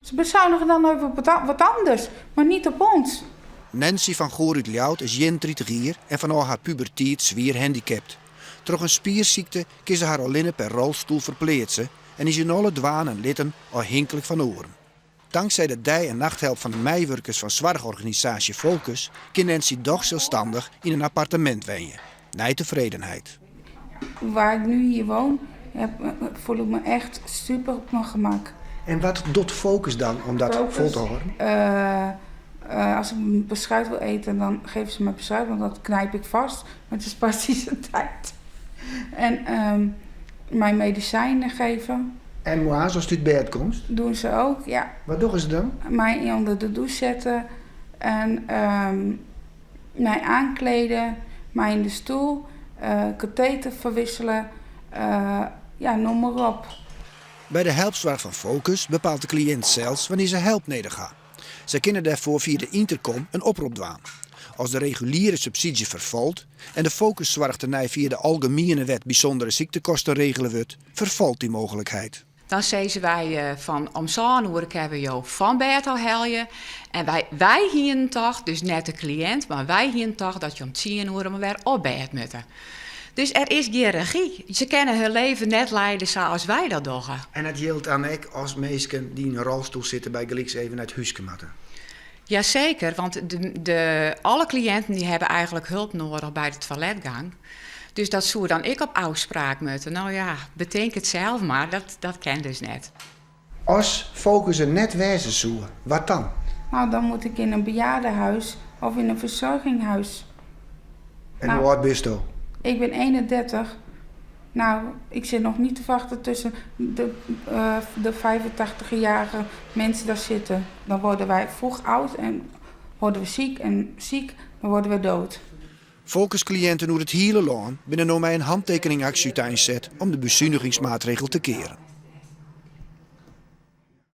Ze bezuinigen dan over wat anders, maar niet op ons. Nancy van Goorut-Ljout is 31 jaar en vanaf haar puberteit zwaar handicapt. Door een spierziekte kan ze haar alleen per rolstoel verpleegsen en is in alle dwaan en litten afhankelijk van oren. Dankzij de dij- en nachthulp van de meewerkers van zorgorganisatie Focus kan Nancy toch zelfstandig in een appartement wonen. Nee tevredenheid. Waar ik nu hier woon, voel ik me echt super op mijn gemak. En wat doet Focus dan om dat vol te houden? Als ik een beschuit wil eten, dan geven ze me beschuit, want dat knijp ik vast met de spastische tijd. En mijn medicijnen geven. En moi, als het uit bed komt? Doen ze ook, ja. Wat doen ze dan? Mij onder de douche zetten en mij aankleden, mij in de stoel, katheter verwisselen, ja, noem maar op. Bij de helpzorg van Focus bepaalt de cliënt zelfs wanneer ze hulp nodig gaat. Ze kunnen daarvoor via de intercom een oproep doen. Als de reguliere subsidie vervalt en de Focuszorg ernaar via de algemene wet bijzondere ziektekosten regelen wordt, vervalt die mogelijkheid. Dan zeggen wij van om zo'n uur hebben we van bed al helje. En wij hier toch, dus net de cliënt, maar wij hier toch dat je om 10 uur maar weer op bed moeten. Dus er is geen regie. Ze kunnen hun leven net leiden zoals wij dat doen. En het geldt dan ook als mensen die in een rolstoel zitten bij geliks even uit huis kunnen. Jazeker, want alle cliënten die hebben eigenlijk hulp nodig bij de toiletgang. Dus dat zou dan ik op afspraak moeten. Nou ja, bedenk het zelf maar, dat ken dus net. Als Focus er net wezen zou, wat dan? Nou, dan moet ik in een bejaardenhuis of in een verzorginghuis. En hoe oud bist je? Ik ben 31. Nou, ik zit nog niet te wachten tussen de 85-jarige mensen daar zitten. Dan worden wij vroeg oud en worden we ziek en ziek, dan worden we dood. Focus-cliënten uit het hele land binnen nog maar een handtekeningactie zet om de bezuinigingsmaatregel te keren.